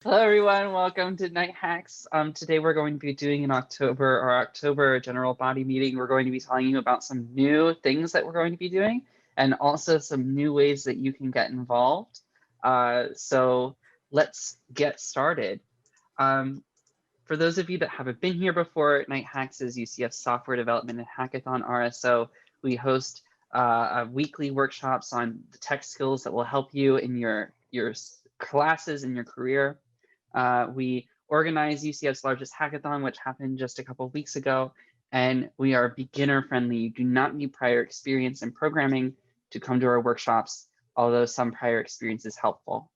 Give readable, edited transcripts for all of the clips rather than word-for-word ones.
Hello everyone, welcome to Night Hacks. Today we're going to be doing our October general body meeting. We're going to be telling you about some new things that we're going to be doing and also some new ways that you can get involved. So let's get started. Um, for those of you that haven't been here before, Night Hacks is UCF Software Development and Hackathon RSO. We host weekly workshops on the tech skills that will help you in your classes and your career. We organize UCF's largest hackathon, which happened just a couple of weeks ago, and we are beginner friendly. You do not need prior experience in programming to come to our workshops, although some prior experience is helpful.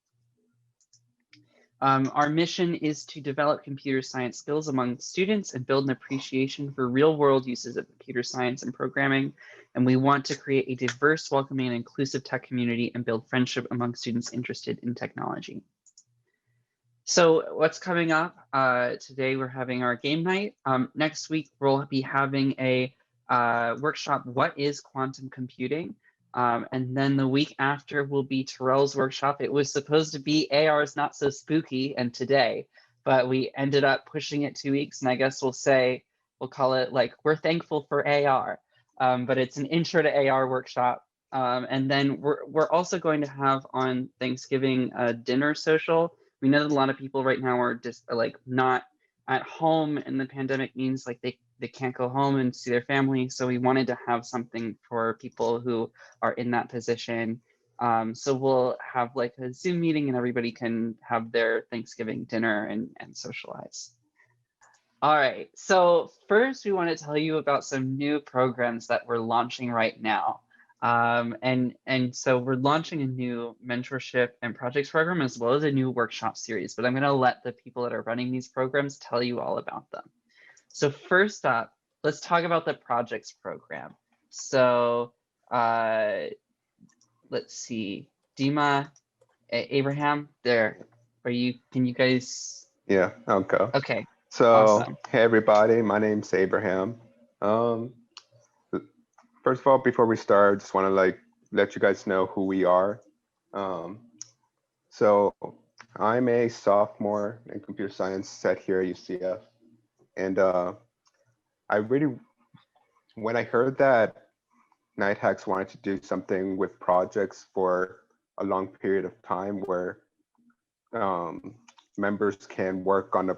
Our mission is to develop computer science skills among students and build an appreciation for real-world uses of computer science and programming. And we want to create a diverse, welcoming, and inclusive tech community and build friendship among students interested in technology. So what's coming up? Today we're having our game night. Next week we'll be having a workshop, What is Quantum Computing? And then the week after will be Terrell's workshop. It was supposed to be AR's Not So Spooky and today, but we ended up pushing it 2 weeks, and I guess we'll call it like, we're thankful for AR. But it's an intro to AR workshop. And then we're also going to have on Thanksgiving a dinner social. We know that a lot of people right now are just like not at home, and the pandemic means like they can't go home and see their family. So we wanted to have something for people who are in that position. So we'll have like a Zoom meeting and everybody can have their Thanksgiving dinner and socialize. All right, so first we want to tell you about some new programs that we're launching right now. And so we're launching a new mentorship and projects program as well as a new workshop series, but I'm going to let the people that are running these programs tell you all about them. So first up, let's talk about the projects program. So let's see, Dima, Abraham, can you guys? Yeah, I'll go. Okay, So, awesome. hey everybody, my name's Abraham. Um, First of all, before we start, just want to let you guys know who we are. Um, so, I'm a sophomore in computer science at here at UCF, and I really, when I heard that Nighthacks wanted to do something with projects for a long period of time where um, members can work on a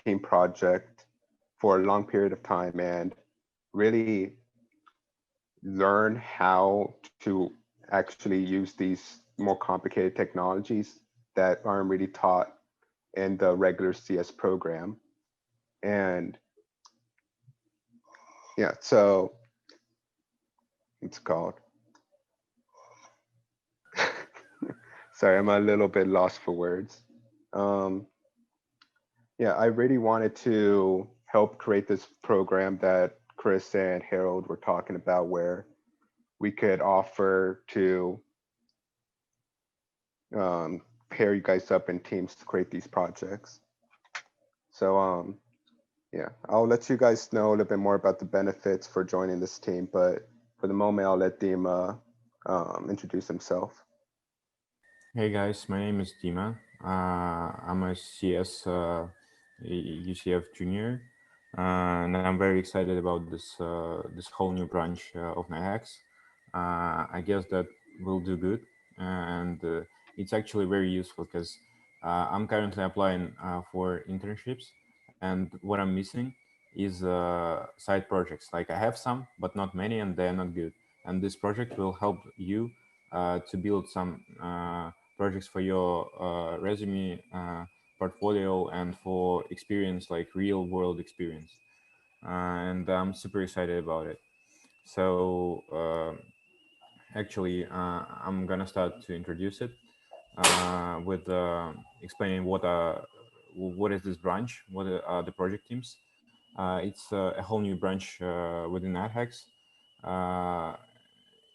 team project for a long period of time and really learn how to actually use these more complicated technologies that aren't really taught in the regular CS program. And yeah, so it's called. Sorry, I'm a little bit lost for words. Um, yeah, I really wanted to help create this program that Chris and Harold were talking about, where we could offer to pair you guys up in teams to create these projects. So yeah, I'll let you guys know a little bit more about the benefits for joining this team, but for the moment, I'll let Dima introduce himself. Hey guys, my name is Dima. I'm a CS UCF junior, and I'm very excited about this whole new branch of NIHAX. I guess that will do good, and it's actually very useful because I'm currently applying for internships, and what I'm missing is side projects. Like I have some, but not many, and they're not good. And this project will help you to build some projects for your resume, portfolio, and for experience, like real world experience. And I'm super excited about it. So actually, I'm gonna start to introduce it with explaining what is this branch, what are the project teams. It's a whole new branch within NetHacks. Uh,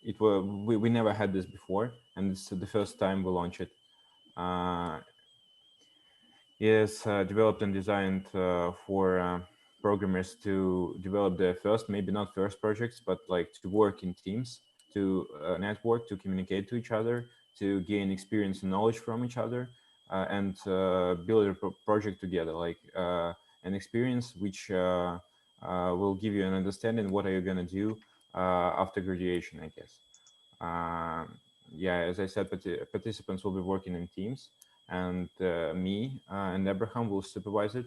we never had this before, and it's the first time we launch it. Uh, is developed and designed for programmers to develop their first, maybe not first projects, but like to work in teams, to network, to communicate to each other, to gain experience and knowledge from each other, and build a project together, like an experience which will give you an understanding what are you going to do after graduation, I guess. Yeah, as I said, participants will be working in teams, and me and Abraham will supervise it.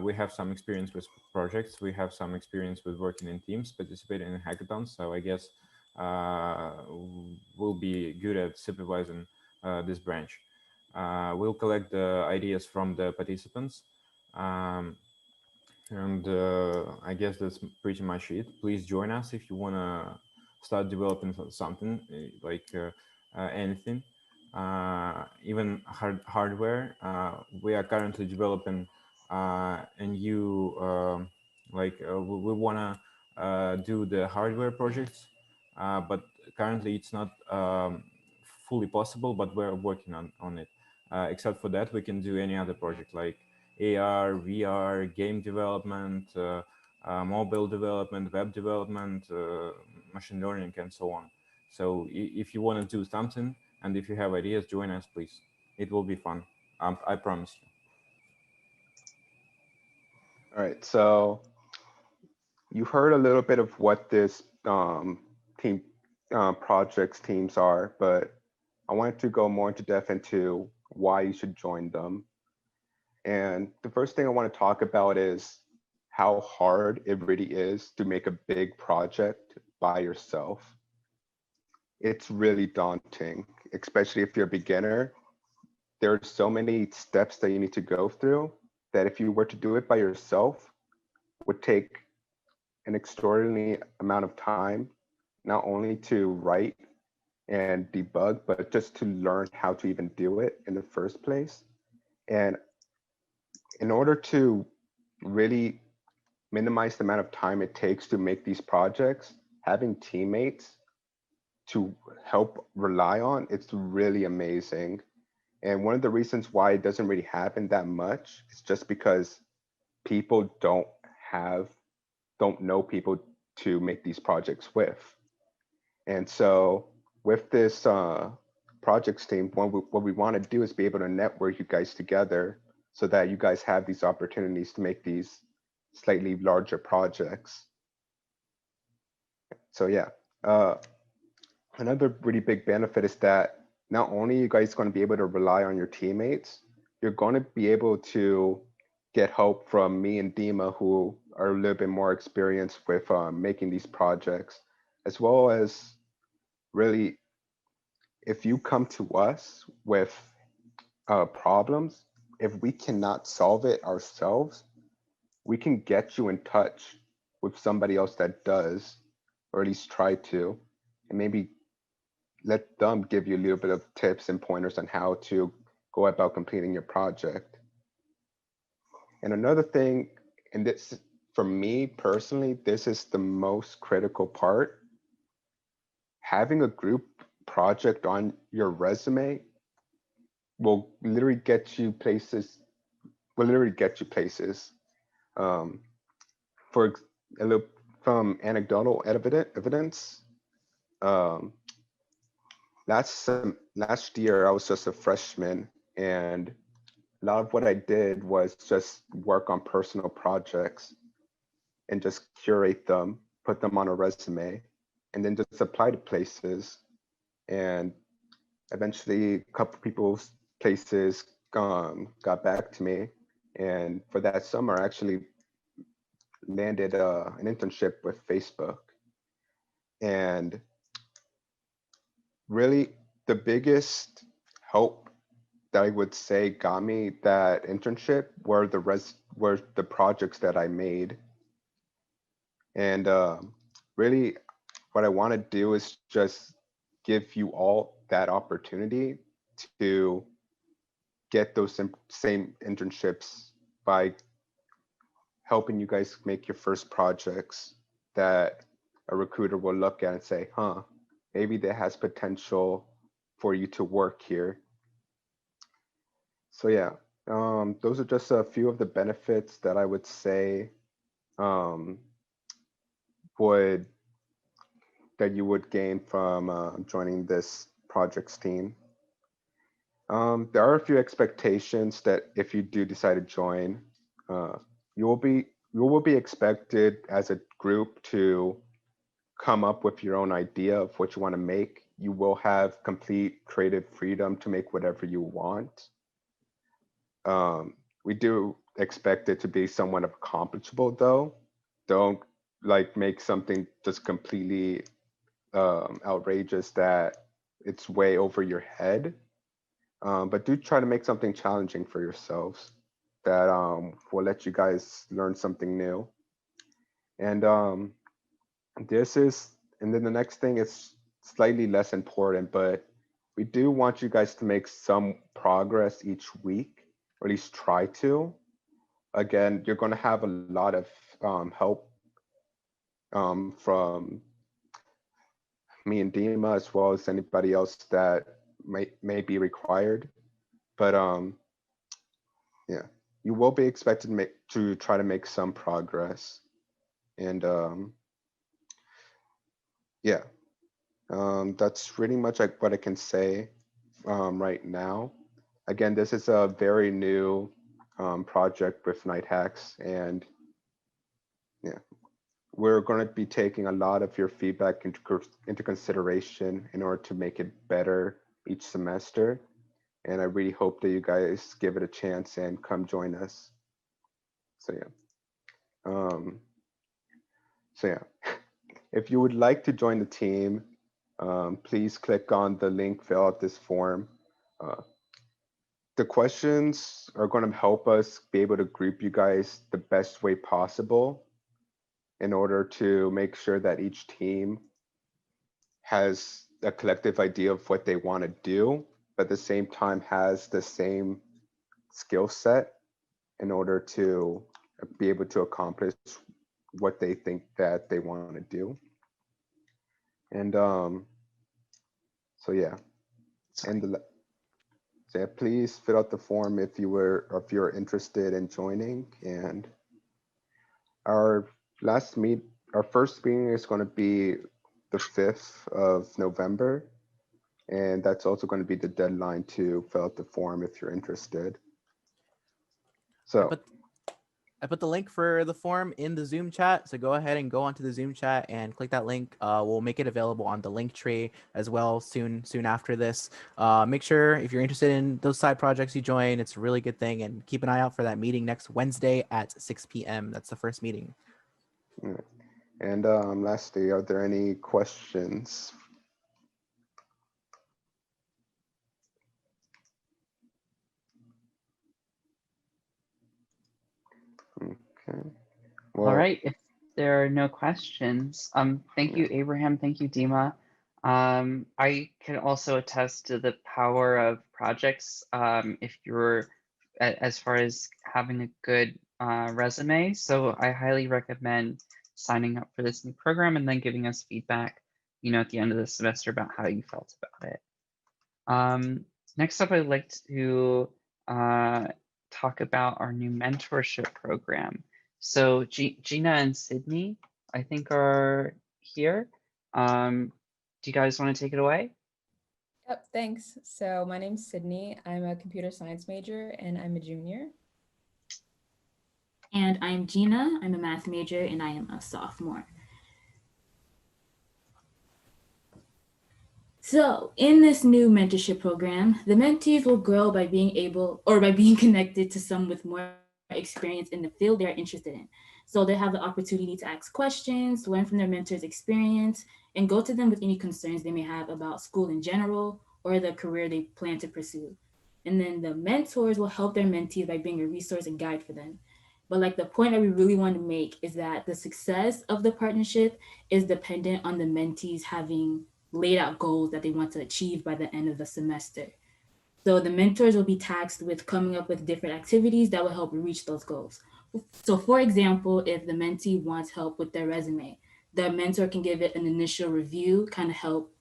We have some experience with projects. We have some experience with working in teams, participating in hackathons. So I guess we'll be good at supervising this branch. We'll collect the ideas from the participants. Um, and I guess that's pretty much it. Please join us if you want to start developing something like anything, even hardware. We are currently developing a new, we want to do the hardware projects, but currently it's not fully possible, but we're working on it. Except for that, we can do any other project like AR, VR, game development, mobile development, web development, machine learning, and so on. So if you want to do something and if you have ideas, join us, please. It will be fun. I promise you. All right, so you heard a little bit of what this team projects teams are, but I wanted to go more into depth into why you should join them. And the first thing I want to talk about is how hard it really is to make a big project by yourself. It's really daunting, especially if you're a beginner. There are so many steps that you need to go through that if you were to do it by yourself, would take an extraordinary amount of time, not only to write and debug, but just to learn how to even do it in the first place. And in order to really minimize the amount of time it takes to make these projects, having teammates to help rely on, it's really amazing. And one of the reasons why it doesn't really happen that much is just because people have, don't know people to make these projects with. And so with this projects team, what we want to do is be able to network you guys together so that you guys have these opportunities to make these slightly larger projects. So yeah, uh, another really big benefit is that not only are you guys going to be able to rely on your teammates, you're going to be able to get help from me and Dima, who are a little bit more experienced with making these projects, as well as really, if you come to us with problems, if we cannot solve it ourselves, we can get you in touch with somebody else that does, or at least try to, and maybe let them give you a little bit of tips and pointers on how to go about completing your project. And another thing, and this, for me personally, this is the most critical part. Having a group project on your resume will literally get you places, will literally get you places. Um, for a little from anecdotal evidence, um, last year I was just a freshman, and a lot of what I did was just work on personal projects and just curate them, put them on a resume, and then just apply to places. And eventually, a couple people's places got back to me, and for that summer, I actually landed an internship with Facebook. And really, the biggest help that I would say got me that internship were the projects that I made. And really, what I want to do is just give you all that opportunity to get those same internships by helping you guys make your first projects that a recruiter will look at and say, huh, maybe that has potential for you to work here. So yeah, those are just a few of the benefits that I would say um, would that you would gain from joining this projects team. There are a few expectations that if you do decide to join, uh, you will be expected as a group to come up with your own idea of what you want to make. You will have complete creative freedom to make whatever you want. We do expect it to be somewhat accomplishable though. Don't like make something just completely outrageous that it's way over your head. But do try to make something challenging for yourselves that will let you guys learn something new. And this is, and then the next thing is slightly less important, but we do want you guys to make some progress each week, or at least try to. Again, you're going to have a lot of help from me and Dima, as well as anybody else that may be required. But yeah, you will be expected to try to make some progress. And yeah, that's pretty much like what I can say right now. Again, this is a very new project with Night Hacks, and yeah, we're going to be taking a lot of your feedback into consideration in order to make it better each semester. And I really hope that you guys give it a chance and come join us. So yeah. Um, so yeah, if you would like to join the team, please click on the link, fill out this form. Uh, the questions are going to help us be able to group you guys the best way possible in order to make sure that each team has a collective idea of what they want to do, but at the same time has the same skill set in order to be able to accomplish what they think that they want to do. And so yeah, and so yeah, please fill out the form if you're interested in joining. And our our first meeting is going to be the 5th of November. And that's also going to be the deadline to fill out the form if you're interested. So I put the link for the form in the Zoom chat. So go ahead and go onto the Zoom chat and click that link. We'll make it available on the link tree as well soon after this. Make sure if you're interested in those side projects you join, it's a really good thing. And keep an eye out for that meeting next Wednesday at 6 p.m. That's the first meeting. And lastly, are there any questions? Okay. Well, all right. If there are no questions, thank you, Abraham. Thank you, Dima. I can also attest to the power of projects. If you're, as far as having a good resume, so I highly recommend signing up for this new program and then giving us feedback, at the end of the semester about how you felt about it. Next up, I'd like to talk about our new mentorship program. So Gina and Sydney, I think, are here. Do you guys want to take it away? Yep, thanks. So my name's Sydney. I'm a computer science major and I'm a junior. And I'm Gina. I'm a math major and I am a sophomore. So in this new mentorship program, the mentees will grow by being connected to some with more experience in the field they're interested in. So they have the opportunity to ask questions, learn from their mentor's experience, and go to them with any concerns they may have about school in general or the career they plan to pursue. And then the mentors will help their mentees by being a resource and guide for them. But like the point that we really want to make is that the success of the partnership is dependent on the mentees having laid out goals that they want to achieve by the end of the semester. So the mentors will be tasked with coming up with different activities that will help reach those goals. So for example, if the mentee wants help with their resume, the mentor can give it an initial review, kind of help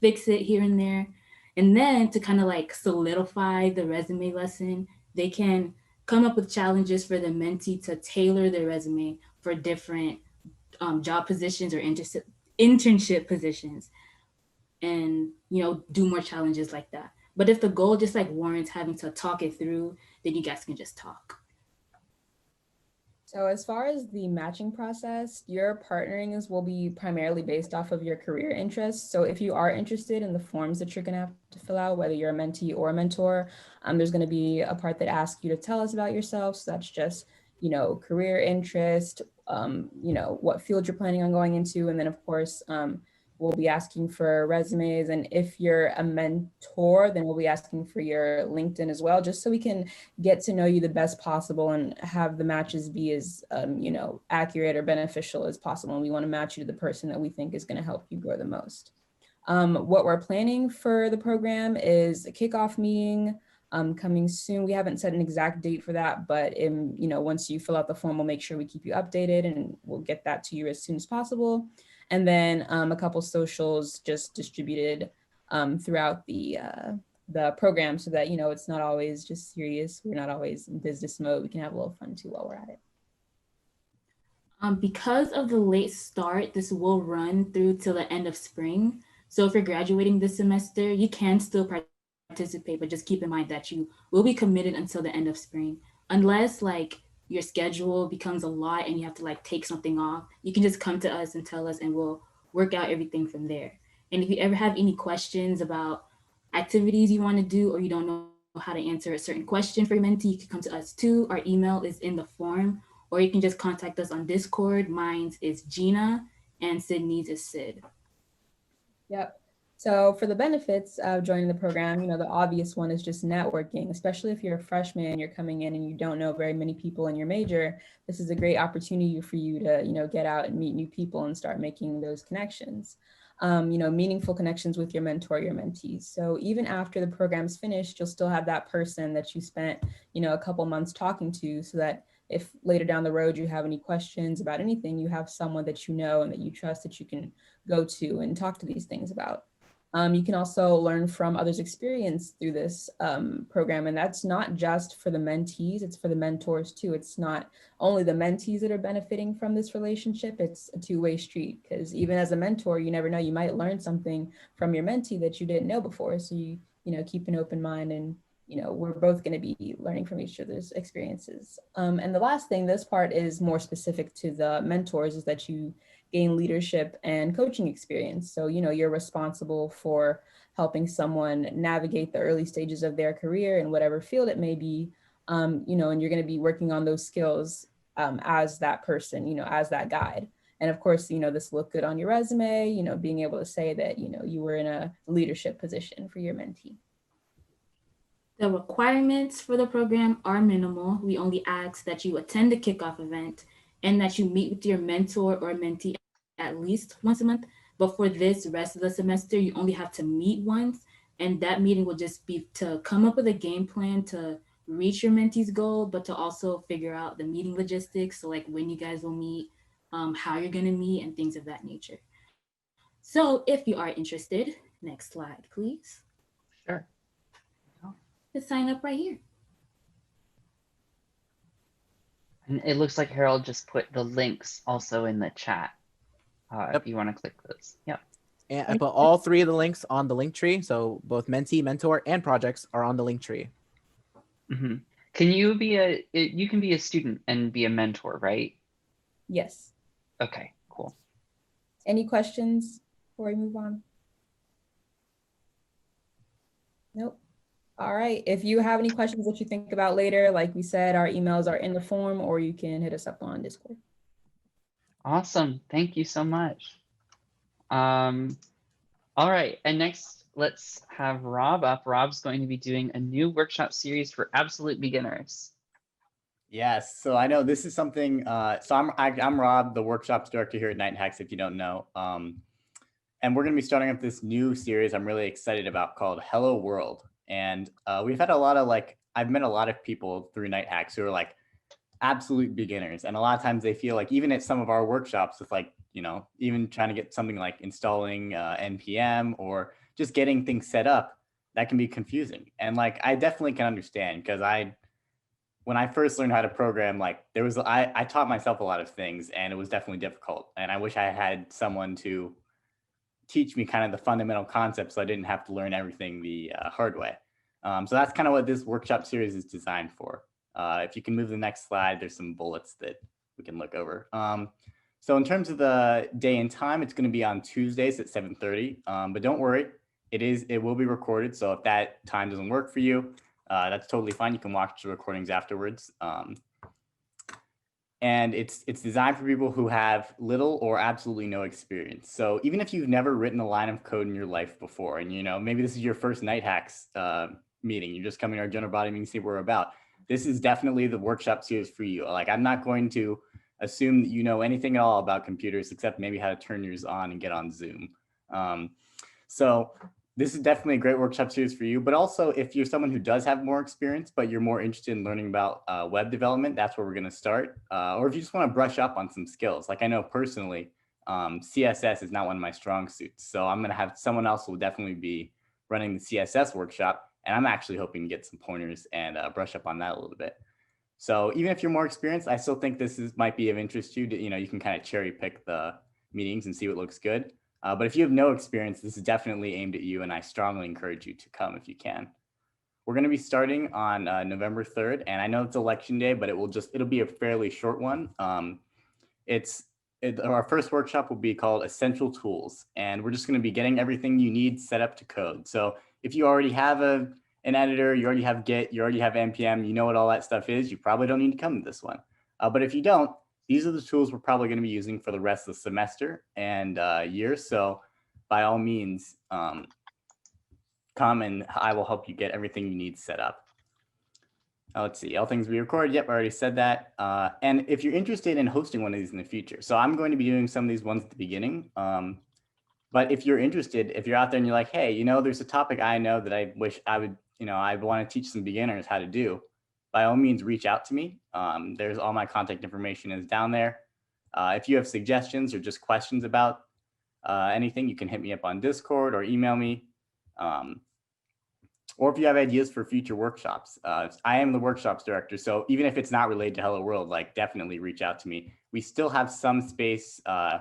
fix it here and there. And then to kind of like solidify the resume lesson, they can come up with challenges for the mentee to tailor their resume for different job positions or internship positions, and do more challenges like that. But if the goal just like warrants having to talk it through, then you guys can just talk. So as far as the matching process, your partnerings will be primarily based off of your career interests. So if you are interested in the forms that you're going to have to fill out, whether you're a mentee or a mentor, there's going to be a part that asks you to tell us about yourself. So that's just, career interest, what field you're planning on going into. And then of course, we'll be asking for resumes. And if you're a mentor, then we'll be asking for your LinkedIn as well, just so we can get to know you the best possible and have the matches be as, accurate or beneficial as possible. And we want to match you to the person that we think is going to help you grow the most. What we're planning for the program is a kickoff meeting coming soon. We haven't set an exact date for that, but once you fill out the form, we'll make sure we keep you updated and we'll get that to you as soon as possible. And then a couple socials just distributed throughout the program so that, it's not always just serious. We're not always in business mode. We can have a little fun too while we're at it. Because of the late start, this will run through till the end of spring. So if you're graduating this semester, you can still participate, but just keep in mind that you will be committed until the end of spring, unless like your schedule becomes a lot and you have to like take something off. You can just come to us and tell us and we'll work out everything from there. And if you ever have any questions about activities you want to do or you don't know how to answer a certain question for your mentee, you can come to us too. Our email is in the form, or you can just contact us on Discord. Mine's is Gina and Sydney's is Sid. Yep. So for the benefits of joining the program, the obvious one is just networking, especially if you're a freshman and you're coming in and you don't know very many people in your major. This is a great opportunity for you to, get out and meet new people and start making those connections, meaningful connections with your mentor, your mentees. So even after the program's finished, you'll still have that person that you spent, a couple months talking to, so that if later down the road you have any questions about anything, you have someone that you know and that you trust that you can go to and talk to these things about. You can also learn from others' experience through this program. And that's not just for the mentees, it's for the mentors too. It's not only the mentees that are benefiting from this relationship, it's a two-way street, because even as a mentor, you never know, you might learn something from your mentee that you didn't know before. So you keep an open mind, and we're both going to be learning from each other's experiences. And the last thing, this part is more specific to the mentors, is that you gain leadership and coaching experience. So, you're responsible for helping someone navigate the early stages of their career in whatever field it may be, and you're going to be working on those skills as that person, as that guide. And of course, this look good on your resume, being able to say that, you were in a leadership position for your mentee. The requirements for the program are minimal. We only ask that you attend the kickoff event and that you meet with your mentor or mentee at least once a month. But for this rest of the semester, you only have to meet once. And that meeting will just be to come up with a game plan to reach your mentee's goal, but to also figure out the meeting logistics. So like when you guys will meet, how you're gonna meet, and things of that nature. So if you are interested, next slide, please. Sure. Just sign up right here. And it looks like Harold just put the links also in the chat. If you want to click those. Yep. And I put all three of the links on the link tree. So both mentee, mentor, and projects are on the link tree. Mm-hmm. Can you you can be a student and be a mentor, right? Yes. Okay, cool. Any questions before we move on? Nope. All right. If you have any questions that you think about later, like we said, our emails are in the form, or you can hit us up on Discord. Awesome. Thank you so much. All right. And next, let's have Rob up. Rob's going to be doing a new workshop series for absolute beginners. Yes. So I know this is something. So I'm Rob, the workshops director here at Night Hacks, if you don't know. And we're going to be starting up this new series I'm really excited about called Hello World. And we've had a lot of I've met a lot of people through Night Hacks who are like absolute beginners. And a lot of times they feel like even at some of our workshops, it's like, even trying to get something like installing NPM or just getting things set up, that can be confusing. And I definitely can understand, because when I first learned how to program, I taught myself a lot of things, and it was definitely difficult. And I wish I had someone to teach me kind of the fundamental concepts so I didn't have to learn everything the hard way. So that's kind of what this workshop series is designed for. If you can move to the next slide, there's some bullets that we can look over. So in terms of the day and time, it's going to be on Tuesdays at 7:30. But don't worry, it will be recorded. So if that time doesn't work for you, that's totally fine. You can watch the recordings afterwards. And it's designed for people who have little or absolutely no experience. So even if you've never written a line of code in your life before, and maybe this is your first Night Hacks meeting, you're just coming to our general body meeting to see what we're about, this is definitely the workshop series for you. Like, I'm not going to assume that you know anything at all about computers except maybe how to turn yours on and get on Zoom. So this is definitely a great workshop series for you, but also if you're someone who does have more experience, but you're more interested in learning about web development, that's where we're going to start. Or if you just want to brush up on some skills, like I know personally, CSS is not one of my strong suits. So I'm going to have someone else who will definitely be running the CSS workshop. And I'm actually hoping to get some pointers and brush up on that a little bit. So even if you're more experienced, I still think this might be of interest to you. You can kind of cherry pick the meetings and see what looks good. But if you have no experience, this is definitely aimed at you, and I strongly encourage you to come if you can. We're going to be starting on November 3rd, and I know it's election day, but it'll be a fairly short one. Our first workshop will be called Essential Tools, and we're just going to be getting everything you need set up to code. So if you already have an editor, you already have Git, you already have NPM, you know what all that stuff is, you probably don't need to come to this one. But if you don't, these are the tools we're probably going to be using for the rest of the semester and year. So by all means, come and I will help you get everything you need set up. Let's see, all things we record. Yep, I already said that. And if you're interested in hosting one of these in the future, so I'm going to be doing some of these ones at the beginning. But if you're interested, if you're out there and you're like, hey, there's a topic I know that I wish I would, I want to teach some beginners how to do, by all means, reach out to me. There's all my contact information is down there. If you have suggestions or just questions about anything, you can hit me up on Discord or email me. Or if you have ideas for future workshops. I am the workshops director, so even if it's not related to Hello World, definitely reach out to me. We still have some space I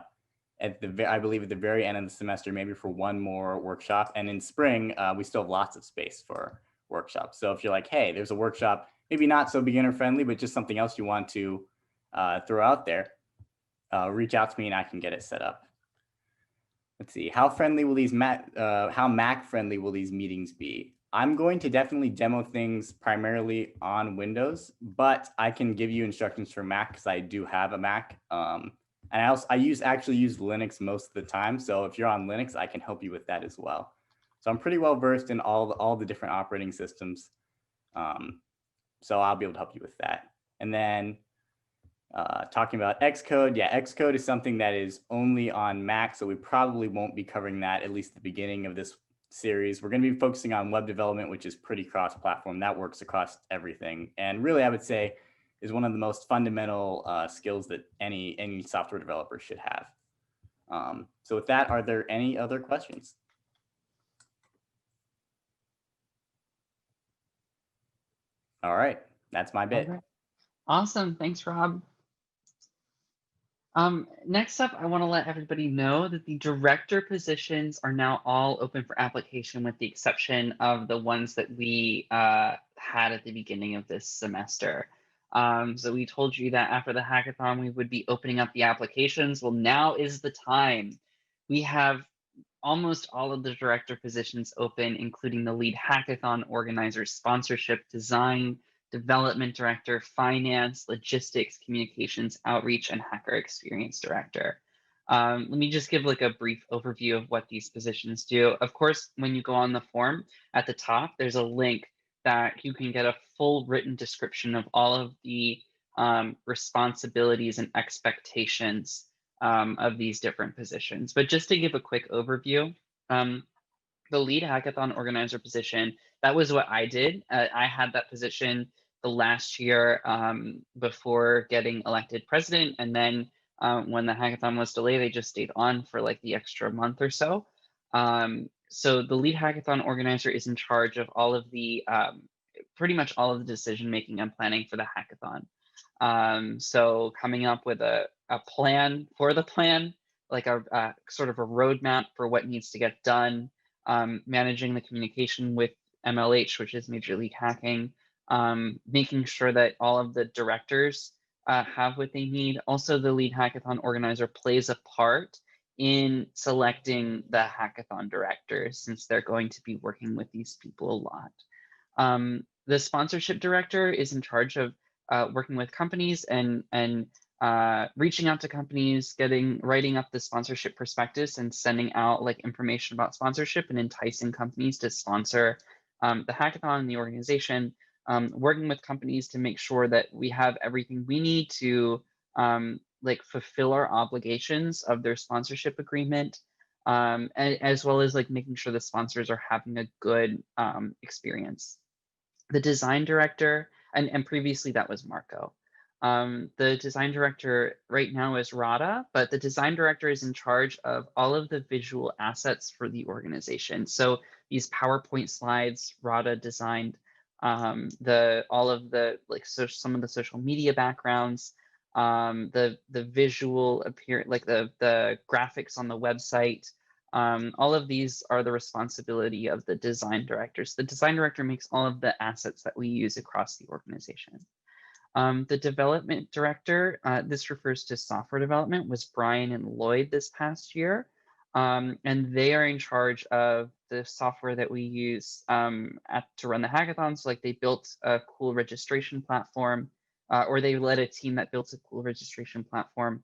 believe at the very end of the semester, maybe for one more workshop. And in spring, we still have lots of space for workshops. So if you're like, hey, there's a workshop, maybe not so beginner friendly, but just something else you want to throw out there, reach out to me and I can get it set up. Let's see, how Mac friendly will these meetings be? I'm going to definitely demo things primarily on Windows, but I can give you instructions for Mac because I do have a Mac. And I actually use Linux most of the time. So if you're on Linux, I can help you with that as well. So I'm pretty well versed in all the different operating systems. So I'll be able to help you with that. And then talking about Xcode, yeah, Xcode is something that is only on Mac, so we probably won't be covering that, at least at the beginning of this series. We're going to be focusing on web development, which is pretty cross-platform. That works across everything. And really, I would say, is one of the most fundamental skills that any software developer should have. So with that, are there any other questions? All right, that's my bit. Okay. Awesome, thanks, Rob. Next up, I want to let everybody know that the director positions are now all open for application with the exception of the ones that we had at the beginning of this semester. So we told you that after the hackathon, we would be opening up the applications. Well, now is the time. We have almost all of the director positions open, including the lead hackathon organizer, sponsorship, design, development director, finance, logistics, communications, outreach, and hacker experience director. Let me just give a brief overview of what these positions do. Of course, when you go on the form at the top, there's a link that you can get a full written description of all of the responsibilities and expectations of these different positions. But just to give a quick overview, the lead hackathon organizer position, that was what I did. I had that position the last year before getting elected president. And then when the hackathon was delayed, they just stayed on for the extra month or so. So the lead hackathon organizer is in charge of all of the, pretty much all of the decision-making and planning for the hackathon. So coming up with a plan for the plan, a sort of a roadmap for what needs to get done, managing the communication with MLH, which is Major League Hacking, making sure that all of the directors have what they need. Also, the lead hackathon organizer plays a part in selecting the hackathon directors, since they're going to be working with these people a lot. The sponsorship director is in charge of working with companies and reaching out to companies, writing up the sponsorship prospectus and sending out like information about sponsorship and enticing companies to sponsor the hackathon and the organization, working with companies to make sure that we have everything we need to like fulfill our obligations of their sponsorship agreement, as well as like making sure the sponsors are having a good experience. The design director, and previously that was Marco. The design director right now is Rada, but the design director is in charge of all of the visual assets for the organization. So these PowerPoint slides, Rada designed all of the like some of the social media backgrounds, the visual like the graphics on the website. All of these are the responsibility of the design directors. The design director makes all of the assets that we use across the organization. The development director, this refers to software development, was Brian and Lloyd this past year. And they are in charge of the software that we use to run the hackathons. So like they built a cool registration platform, or they led a team that built a cool registration platform.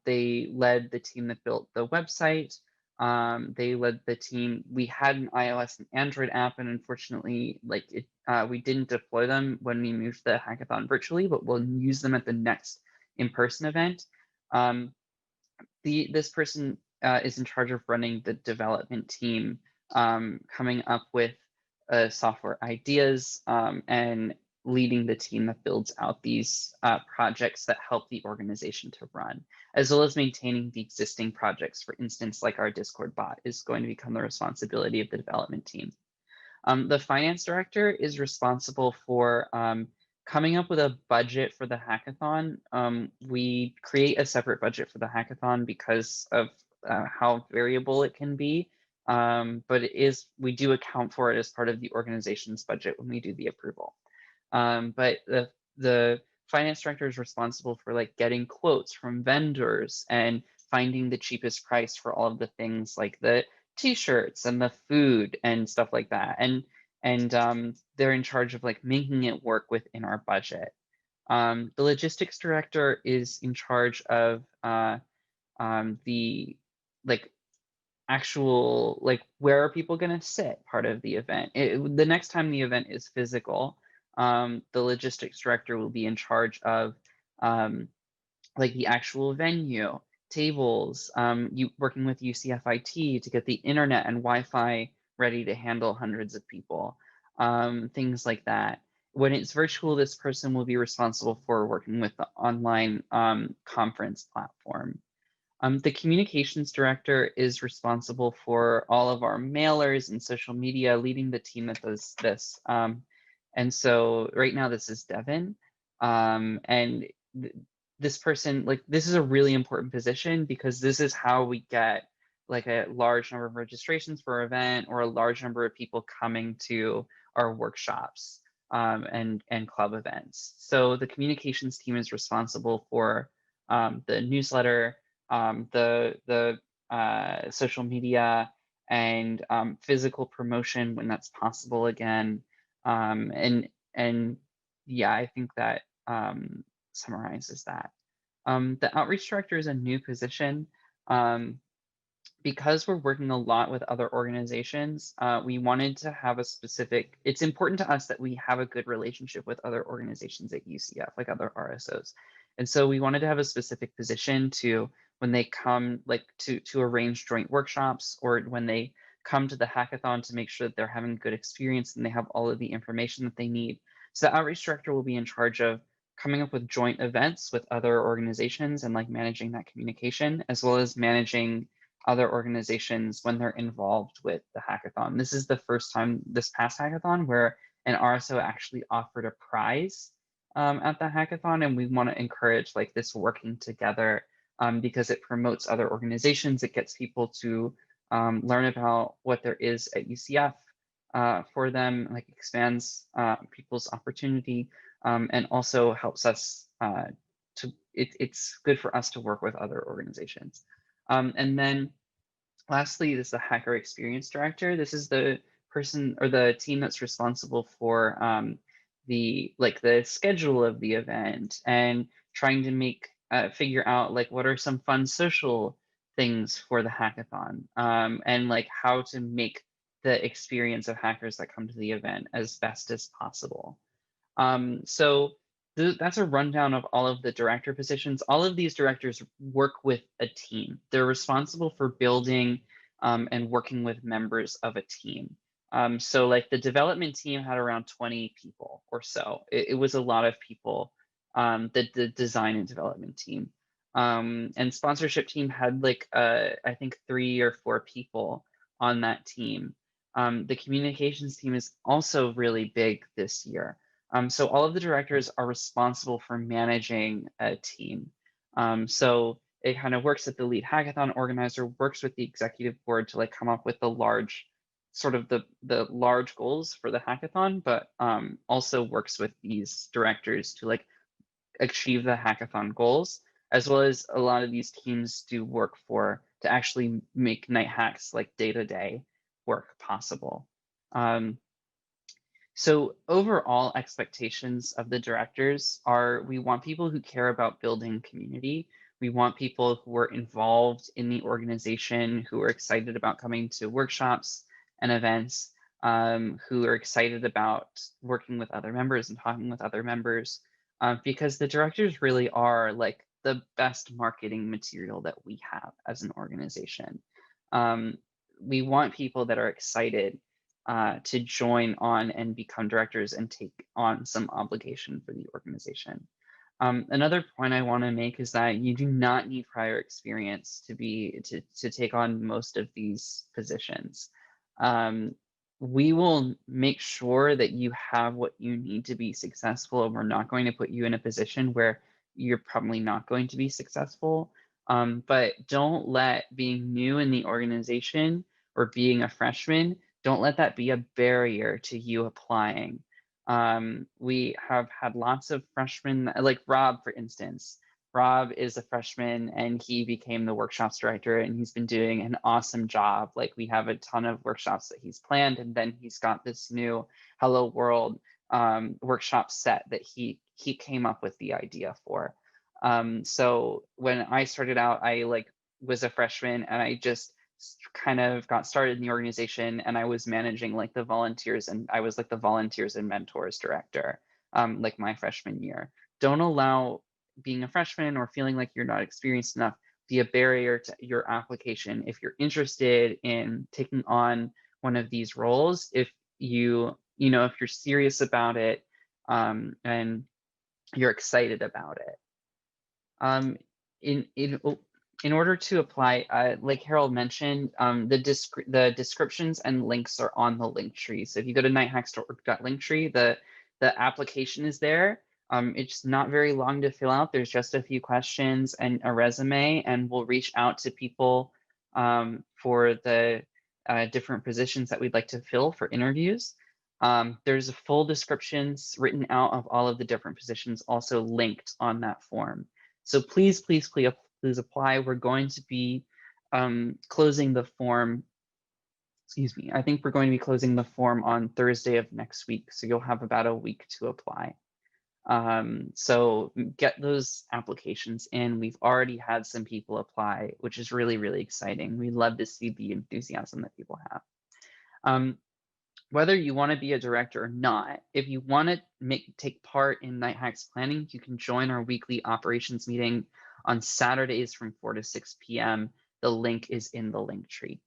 They led the team that built the website. They led the team. We had an iOS and Android app, and unfortunately, like we didn't deploy them when we moved the hackathon virtually, but we'll use them at the next in-person event. This person is in charge of running the development team, coming up with software ideas, and leading the team that builds out these projects that help the organization to run, as well as maintaining the existing projects. For instance, like our Discord bot is going to become the responsibility of the development team. The finance director is responsible for coming up with a budget for the hackathon. We create a separate budget for the hackathon because of how variable it can be, but we do account for it as part of the organization's budget when we do the approval. But the finance director is responsible for like getting quotes from vendors and finding the cheapest price for all of the things like the t-shirts and the food and stuff like that. And they're in charge of like making it work within our budget. The logistics director is in charge of the like actual like where are people going to sit part of the event. The next time the event is physical, the logistics director will be in charge of like the actual venue, tables, working with UCFIT to get the internet and Wi-Fi ready to handle hundreds of people, things like that. When it's virtual, this person will be responsible for working with the online conference platform. The communications director is responsible for all of our mailers and social media, leading the team that does this. And so right now this is Devin. And this person, like this is a really important position because this is how we get like a large number of registrations for an event or a large number of people coming to our workshops and club events. So the communications team is responsible for the newsletter, the social media, and physical promotion when that's possible again. And yeah, I think that summarizes that. The outreach director is a new position. Because we're working a lot with other organizations, we wanted to have a specific, it's important to us that we have a good relationship with other organizations at UCF, like other RSOs. And so we wanted to have a specific position to, when they come, like to arrange joint workshops, or when they come to the hackathon, to make sure that they're having a good experience and they have all of the information that they need. So the outreach director will be in charge of coming up with joint events with other organizations and like managing that communication, as well as managing other organizations when they're involved with the hackathon. This is the first time this past hackathon where an RSO actually offered a prize at the hackathon, and we want to encourage like this working together because it promotes other organizations. It gets people to learn about what there is at UCF, for them, like expands people's opportunity, and also helps us it's good for us to work with other organizations. And then lastly, this is the Hacker Experience Director. This is the person or the team that's responsible for the schedule of the event and trying to make figure out like what are some fun social things for the hackathon, and like how to make the experience of hackers that come to the event as best as possible. So that's a rundown of all of the director positions. All of these directors work with a team. They're responsible for building and working with members of a team. So like the development team had around 20 people or so. It was a lot of people, the design and development team. And sponsorship team had like, I think 3 or 4 people on that team. The communications team is also really big this year. So all of the directors are responsible for managing a team. So it kind of works that the lead hackathon organizer works with the executive board to like come up with the large, sort of the large goals for the hackathon, but also works with these directors to like achieve the hackathon goals, as well as a lot of these teams do work to actually make Night Hacks like day-to-day work possible. So overall expectations of the directors are we want people who care about building community. We want people who are involved in the organization, who are excited about coming to workshops and events, who are excited about working with other members and talking with other members, because the directors really are like the best marketing material that we have as an organization. We want people that are excited to join on and become directors and take on some obligation for the organization. Another point I want to make is that you do not need prior experience to take on most of these positions. We will make sure that you have what you need to be successful, and we're not going to put you in a position where you're probably not going to be successful. But don't let being new in the organization or being a freshman, don't let that be a barrier to you applying. We have had lots of freshmen, like Rob, for instance. Rob is a freshman and he became the workshops director, and he's been doing an awesome job. Like we have a ton of workshops that he's planned, and then he's got this new Hello World workshop set that he came up with the idea for. So when I started out, I like was a freshman and I just kind of got started in the organization, and I was managing like the volunteers, and I was like the volunteers and mentors director, like my freshman year. Don't allow being a freshman or feeling like you're not experienced enough be a barrier to your application. If you're interested in taking on one of these roles, if if you're serious about it, and you're excited about it. In order to apply, like Harold mentioned, the descriptions and links are on the link tree. So if you go to nighthacks.org.linktree, the application is there. It's not very long to fill out. There's just a few questions and a resume, and we'll reach out to people for the different positions that we'd like to fill for interviews. There's a full descriptions written out of all of the different positions also linked on that form. So please apply. We're going to be closing the form. Excuse me. I think we're going to be closing the form on Thursday of next week. So you'll have about a week to apply. So get those applications in. We've already had some people apply, which is really, really exciting. We love to see the enthusiasm that people have. Whether you want to be a director or not, if you want to take part in Night Hacks planning, you can join our weekly operations meeting on Saturdays from 4 to 6 p.m. The link is in the link tree.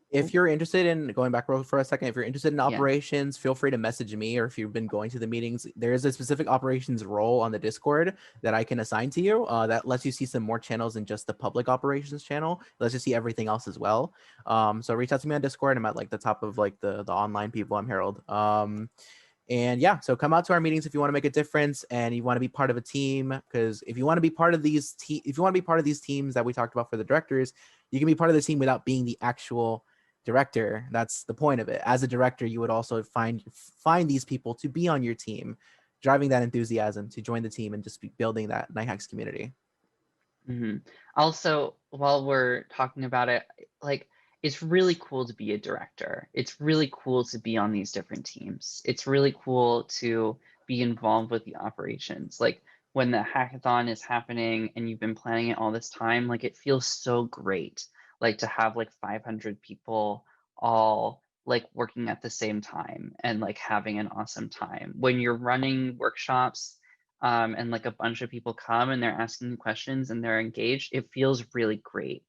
If you're interested in going back for a second, if you're interested in operations, feel free to message me, or if you've been going to the meetings, there is a specific operations role on the Discord that I can assign to you that lets you see some more channels than just the public operations channel. It lets you see everything else as well. So reach out to me on Discord. I'm at like the top of like the online people. I'm Harold. And yeah, so come out to our meetings if you want to make a difference and you want to be part of a team. Because if you want to be part of these teams that we talked about for the directors, you can be part of the team without being the actual director, that's the point of it. As a director, you would also find these people to be on your team, driving that enthusiasm to join the team and just be building that Nighthacks community. Also, while we're talking about it, like, it's really cool to be a director. It's really cool to be on these different teams. It's really cool to be involved with the operations. Like, when the hackathon is happening and you've been planning it all this time, like, it feels so great, like, to have like 500 people all like working at the same time and like having an awesome time. When you're running workshops, and like a bunch of people come and they're asking you questions and they're engaged, it feels really great.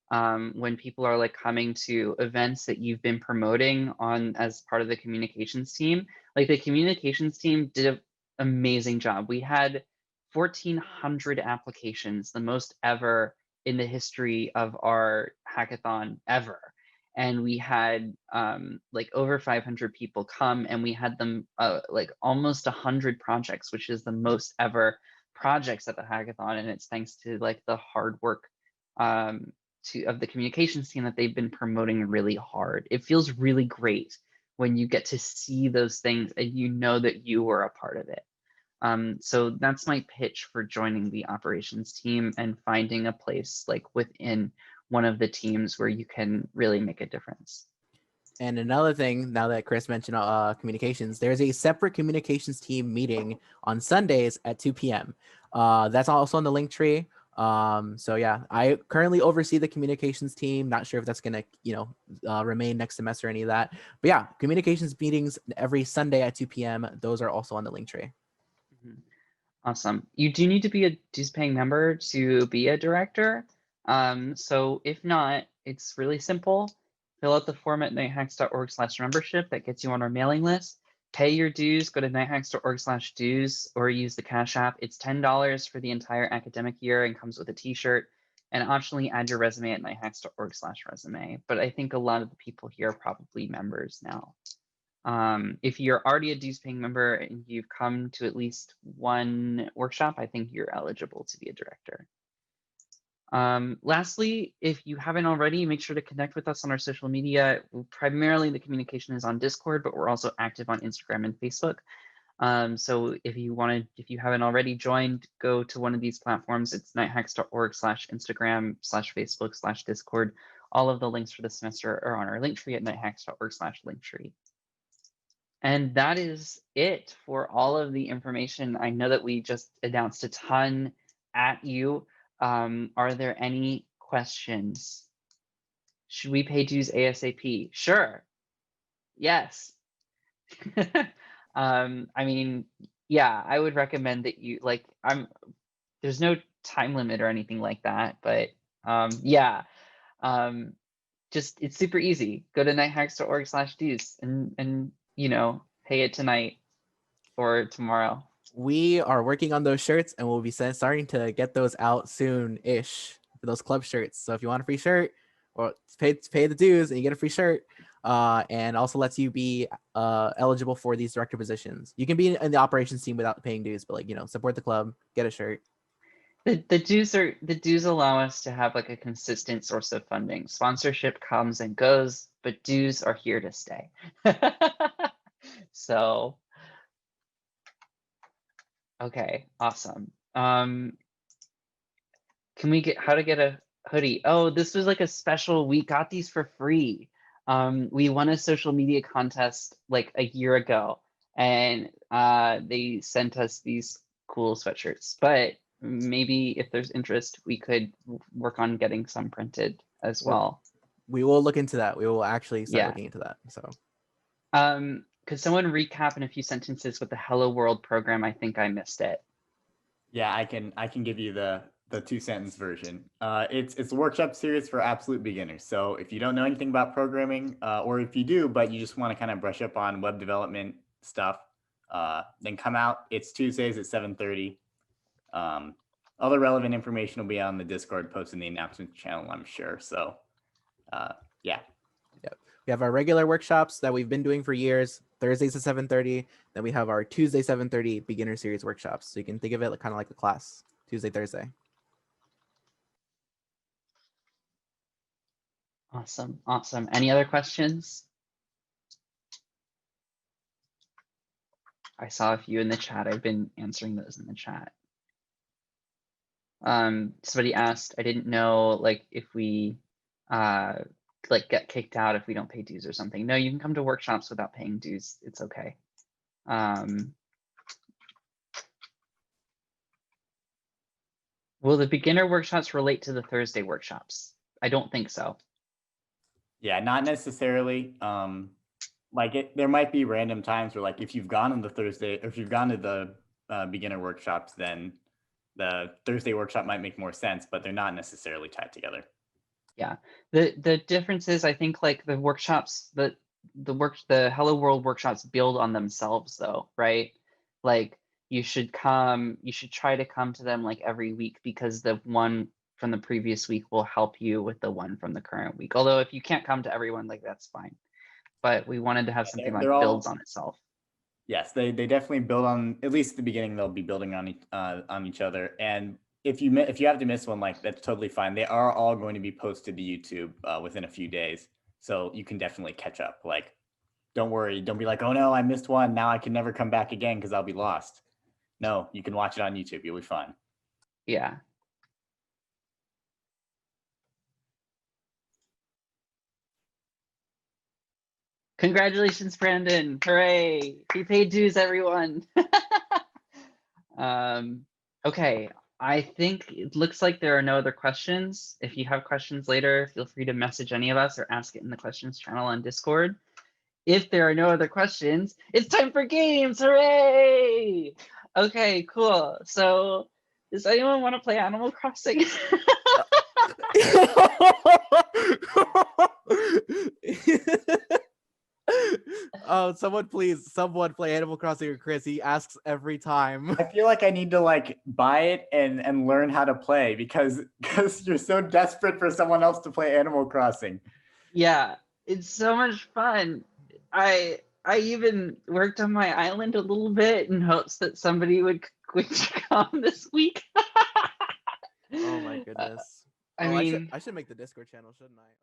When people are like coming to events that you've been promoting on as part of the communications team, like the communications team did an amazing job. We had 1,400 applications, the most ever in the history of our hackathon ever. And we had like over 500 people come, and we had them like almost 100 projects, which is the most ever projects at the hackathon. And it's thanks to like the hard work of the communications team that they've been promoting really hard. It feels really great when you get to see those things and you know that you were a part of it. So that's my pitch for joining the operations team and finding a place like within one of the teams where you can really make a difference. And another thing, now that Chris mentioned communications, there's a separate communications team meeting on Sundays at 2 p.m. That's also on the link tree. So yeah, I currently oversee the communications team. Not sure if that's gonna, remain next semester or any of that. But yeah, communications meetings every Sunday at 2 p.m. Those are also on the link tree. Awesome. You do need to be a dues paying member to be a director. So if not, it's really simple. Fill out the form at nighthacks.org/membership. That gets you on our mailing list. Pay your dues, go to nighthacks.org/dues or use the Cash App. It's $10 for the entire academic year and comes with a t-shirt. And optionally add your resume at nighthacks.org/resume. But I think a lot of the people here are probably members now. If you're already a dues paying member and you've come to at least one workshop, I think you're eligible to be a director. Lastly, if you haven't already, make sure to connect with us on our social media. Primarily the communication is on Discord, but we're also active on Instagram and Facebook. So if you haven't already joined, go to one of these platforms. It's nighthacks.org/Instagram/Facebook/Discord. All of the links for the semester are on our link tree at nighthacks.org/linktree. And that is it for all of the information. I know that we just announced a ton at you. Are there any questions? Should we pay dues ASAP? Sure. Yes. I mean, yeah, I would recommend that you there's no time limit or anything like that, but yeah. Just it's super easy. Go to nighthacks.org/dues and pay it tonight or tomorrow. We are working on those shirts and we'll be starting to get those out soon-ish for those club shirts. So if you want a free shirt, or pay the dues and you get a free shirt, and also lets you be eligible for these director positions. You can be in the operations team without paying dues, but support the club, get a shirt. The dues allow us to have like a consistent source of funding. Sponsorship comes and goes, but dues are here to stay. So, okay, awesome. Can we get how to get a hoodie? Oh, this was like a special. We got these for free. We won a social media contest like a year ago, and they sent us these cool sweatshirts. But maybe if there's interest, we could work on getting some printed as well. We will look into that. We will actually start looking into that. So, could someone recap in a few sentences what the Hello World program? I think I missed it. Yeah, I can give you the 2-sentence version. It's a workshop series for absolute beginners. So if you don't know anything about programming, or if you do, but you just want to kind of brush up on web development stuff, then come out. It's Tuesdays at 7:30. Other relevant information will be on the Discord post in the announcements channel, I'm sure. So, yeah. Yep. We have our regular workshops that we've been doing for years, Thursdays at 7:30. Then we have our Tuesday 7:30 beginner series workshops. So you can think of it kind of like a class, Tuesday, Thursday. Awesome. Awesome. Any other questions? I saw a few in the chat. I've been answering those in the chat. Somebody asked, I didn't know like if we like get kicked out if we don't pay dues or something. No, you can come to workshops without paying dues. It's okay. Will the beginner workshops relate to the Thursday workshops? I don't think so. Yeah, not necessarily. There might be random times where like if you've gone on the Thursday, or if you've gone to the beginner workshops, then the Thursday workshop might make more sense, but they're not necessarily tied together. Yeah, the difference is I think like the workshops, the Hello World workshops build on themselves though, right? Like you should try to come to them like every week, because the one from the previous week will help you with the one from the current week. Although if you can't come to everyone, like that's fine. But we wanted to have something like builds on itself. Yes, they definitely build on, at least at the beginning, they'll be building on each other. And if you have to miss one, like that's totally fine. They are all going to be posted to YouTube within a few days, so you can definitely catch up. Like, don't worry, don't be like, oh no, I missed one. Now I can never come back again because I'll be lost. No, you can watch it on YouTube. You'll be fine. Yeah. Congratulations, Brandon. Hooray. He paid dues, everyone. Okay, I think it looks like there are no other questions. If you have questions later, feel free to message any of us or ask it in the questions channel on Discord. If there are no other questions, it's time for games. Hooray! Okay, cool. So does anyone want to play Animal Crossing? Oh, someone play Animal Crossing or Chris. He asks every time. I feel like I need to like buy it and learn how to play because you're so desperate for someone else to play Animal Crossing. Yeah, it's so much fun. I even worked on my island a little bit in hopes that somebody would come this week. Oh my goodness. I mean, I should make the Discord channel, shouldn't I?